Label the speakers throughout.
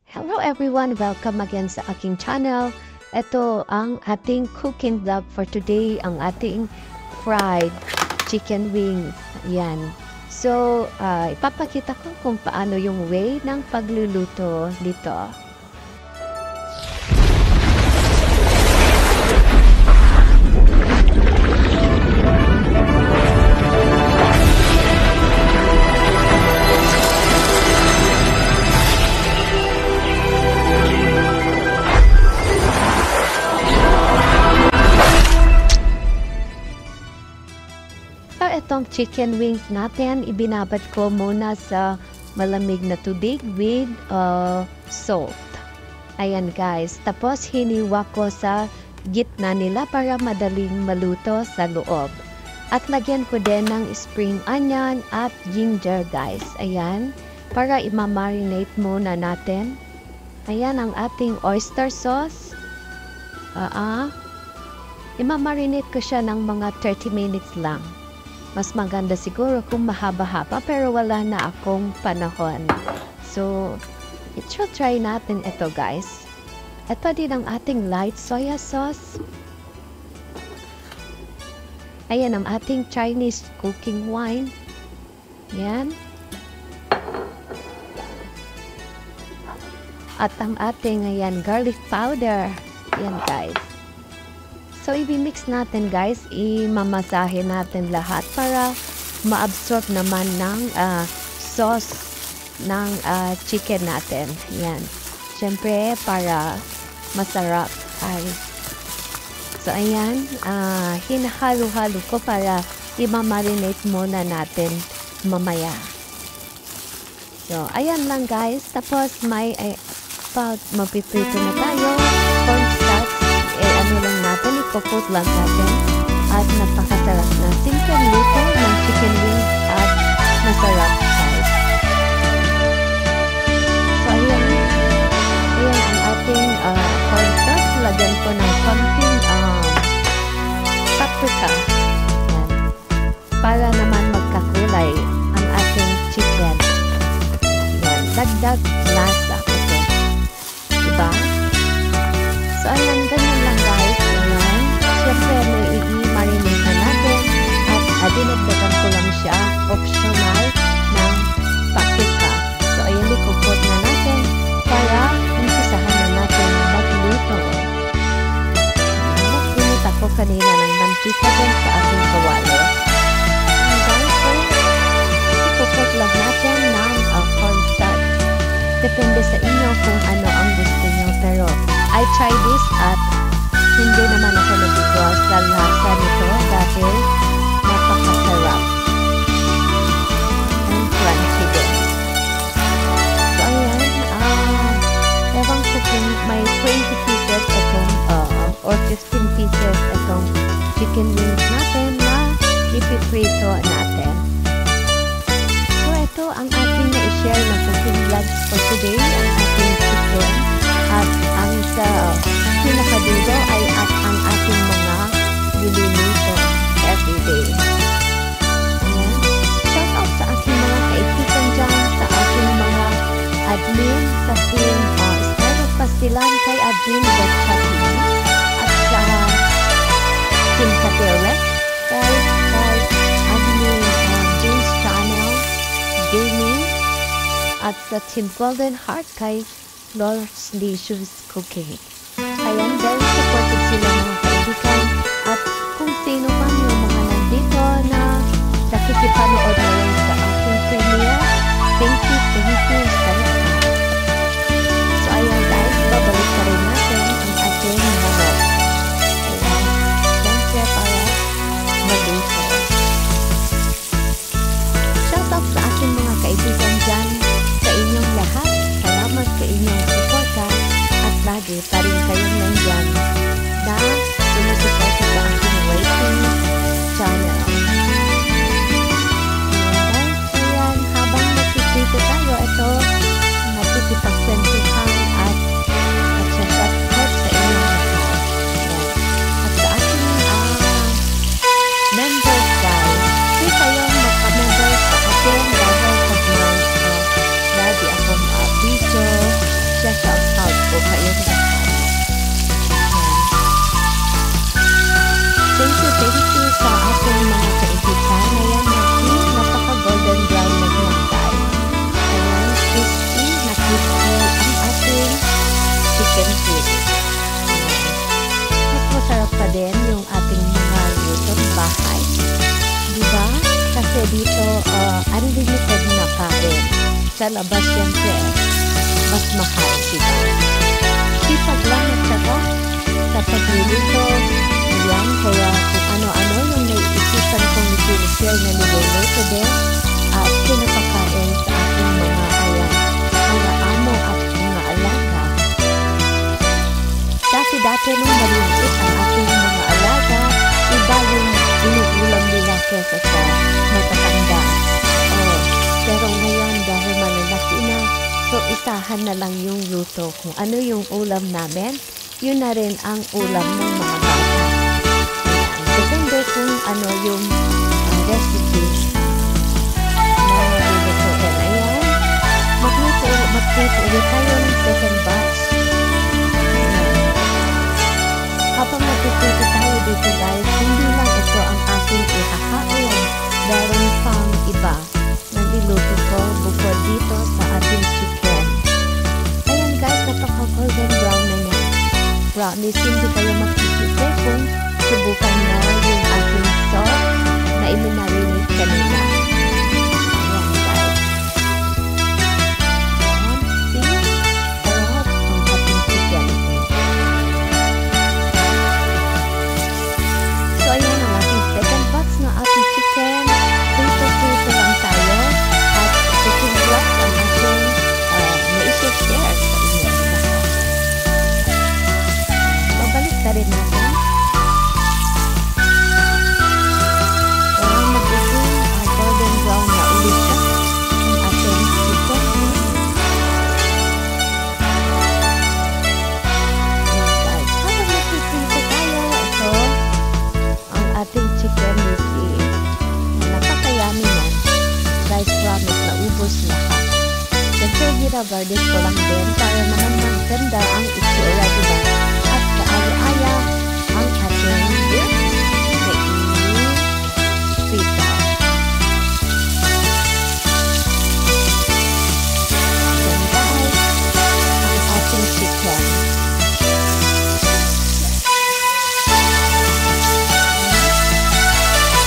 Speaker 1: Hello everyone! Welcome again sa aking channel. Ito ang ating cooking vlog for today, ang ating fried chicken wings. Yan. So, ipapakita ko kung paano yung way ng pagluluto dito. Itong chicken wings natin, ibinabad ko muna sa malamig na tubig with salt. Ayan guys. Tapos hiniwa ko sa gitna nila para madaling maluto sa loob. At lagyan ko din ng spring onion at ginger guys. Ayan. Para imamarinate muna natin. Ayan ang ating oyster sauce. Imamarinate ko siya ng mga 30 minutes lang. Mas maganda siguro kung mahaba-haba pero wala na akong panahon. So, try natin ito guys. Ito din ang ating light soya sauce. Ayan ang ating Chinese cooking wine. Yan. At ang ating ayan, garlic powder. Yan guys. So, i-mix natin guys, imamasahe natin lahat para ma-absorb naman ng sauce ng chicken natin. Yan. Siyempre, para masarap. So, ayan, hinahalo-halo ko para i-marinate muna natin mamaya. So, ayan lang guys. Tapos, mapiprito na tayo. Cornstarch. Ano lang natin, ipopot lang natin at napakasarap na simple luto ng chicken wings at masarap guys. So ayan ang ating cornstarch. Lagyan ko ng konting paprika. Ayan. Para naman magkakulay ang ating chicken. Ayan. Dagdag lasa. Okay. Diba? So ayan, ganyan lang guys. Ayan. Siyempre, may i-marinate na natin at dinagdagan ko lang siya optional ng paprika. So ayan, ikupot na natin para umpisahan na natin magluto. Nag-init ako kanina ng mantika din sa ating kawali. And guys, so, ikupot lang natin ng cornstarch. Depende sa inyo kung ano ang gusto nyo. Pero I try this at hindi naman ako nabigwas sa lasa nito dahil napakasarap and crunchy din. So ayan, ewan ko kung may 20 pieces itong or 15 pieces itong chicken wings natin na ipiprito natin. So ito ang ating na-share na cooking vlogs for today, ang ating chicken. At ang sa pinakadulo ay ang ating mga niluluto everyday. Ayan. Shout out sa aking mga kaibigan dyan, sa aking mga admin, sa team Estero Pastilan kay admin Betchati at sa team Katerek kay admin James Channel Gaming at sa team Golden Heart kay Lord's Delicious Cooking. Ayan, very supportive sila mga kaibigan at kung sino man yung mga nandito na nakikipanood ngayon sa aking premiere, thank you sa lahat. So ayan guys, babalik pa rin natin ang ating manok. Ayan, siyempre para maluto. Shout out sa aking mga kaibigan dyan, sa inyong lahat. Salamat sa inyong suporta at lagi pa rin kayong nandyan na sumusuporta sa aking waiting channel. unlimited na kain. Sa labas siyempre, mas mahal, diba? Sipag lang at saka sa pagluluto, yan, kaya kung ano-ano yung naiisipan kong sinishare na niluluto din at pinapakain sa aking mga amo at mga alaga. Dati nung maliit ang aking mga alaga, iba yung inuulam nila kesa sa matatanda. Pero ngayon dahil malalaki na, so isahan na lang yung luto. Kung ano yung ulam namin, yun na rin ang ulam ng mga bata. Depende kung ano yung recipe na lulutuin. Ayan, magluto ulit tayo ng second batch. Habang magluto tayo dito guys, hindi lang ito ang aking ihakain. Meron pang iba na niluto ko bukod dito sa ating chicken. Ayan guys, napaka-golden brown na yan. Promise, hindi kayo makikita kung subukan na yung ating sauce na iminarinate kanina. Ayan guys. See? Sarap ang ating chicken. So ayan ang ating second box na ating chicken. Prito lang tayo at chicken block ang ating na-share sa inyo. Babalik na rin natin. So magiging golden brown na ulit siya ang ating chicken. Ayan guys, habang nagpiprito tayo, ito ang ating chicken whisky. Napakayami yan. Guys, promise na ubos lahat. Siyempre, ginagarnish ko lang din para naman maganda ang itsura, diba? At kaaya-aya ang ating prito. Then guys, ang ating chicken.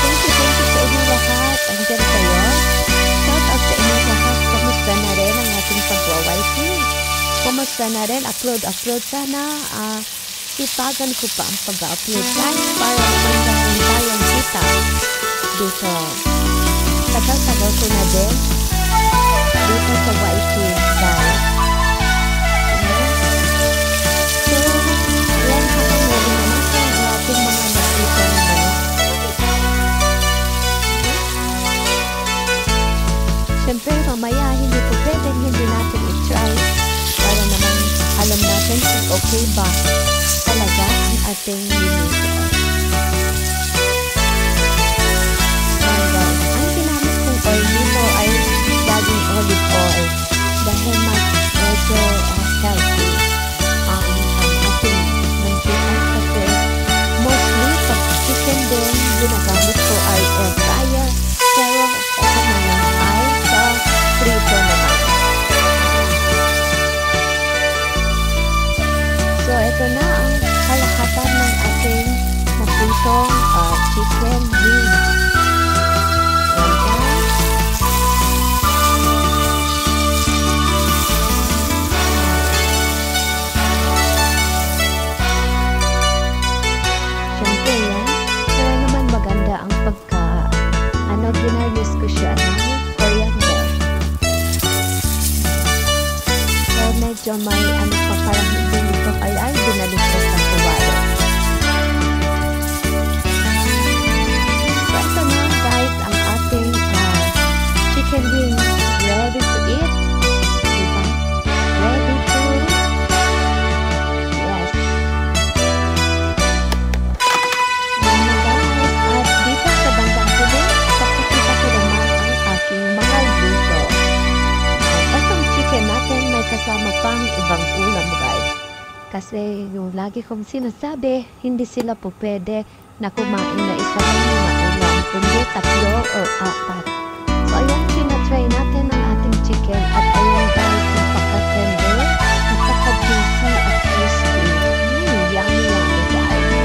Speaker 1: Thank you sa inyo lahat. Andiyan kayo. Shout out sa inyo lahat. Kumusta na rin ang ating pag-YT? Kumusta na rin? Upload sana. Sipagan ko pa ang pag-upload guys para magandang tayong kita dito. Tagal-tagal ko na din dito sa YT guys. So, yan habang meron na natin ang ating mga nakita na siyempre, mamaya hindi po pwedeng hindi natin i-try para naman alam natin kung okay ba talaga ang ating niluto. Ang ginamit kong oil dito ay laging olive oil dahil medyo healthy ang ating mantika kasi mostly pag chicken din ginagamit ko ay air fryer pero ito naman ay sa prito naman. So ito na ang kalahatan ng ating napritong chicken wings. Yan guys. Siyempre yan, pero naman maganda ang ginarnish ko siya ng coriander. So medyo may pa parang hindi nito kaya dinalis ko sa kuwari. So ito na guys ang ating chicken wings ready to eat. Diba? Ready to yes. Yan na guys. At dito sa bandang huli, pakikita ko naman ang aking mga luto. Itong chicken natin may kasama pang ibang ulam guys. Kasi yung lagi kong sinasabi, hindi sila po pwede na kumain na isa lang na ulam, kundi 3 o 4. So ayan, sinatry natin ang ating chicken at ayan guys, napaka-tender, napaka-juicy at crispy. Yummy guys.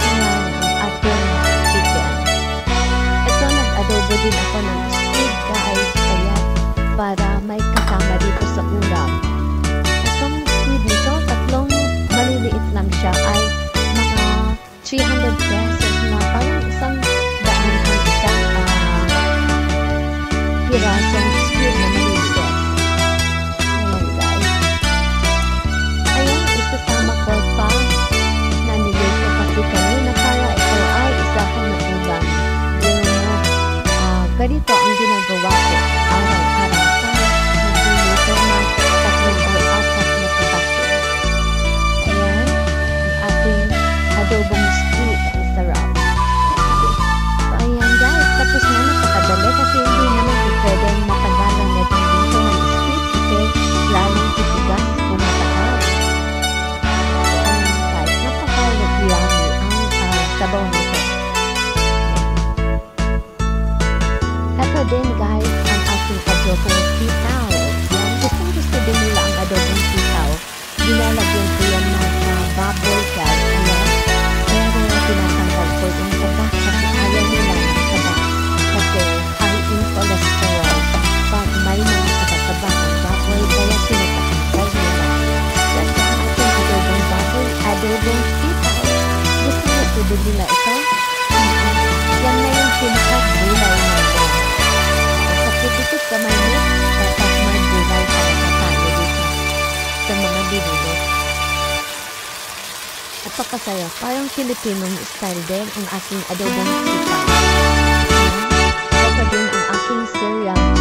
Speaker 1: Ayan ang ating chicken. Ito, nag-adobo din ako ng nakakasaya. Parang Filipino style din ang aking adobong sitaw. Ayan. Saka din ang aking siriyang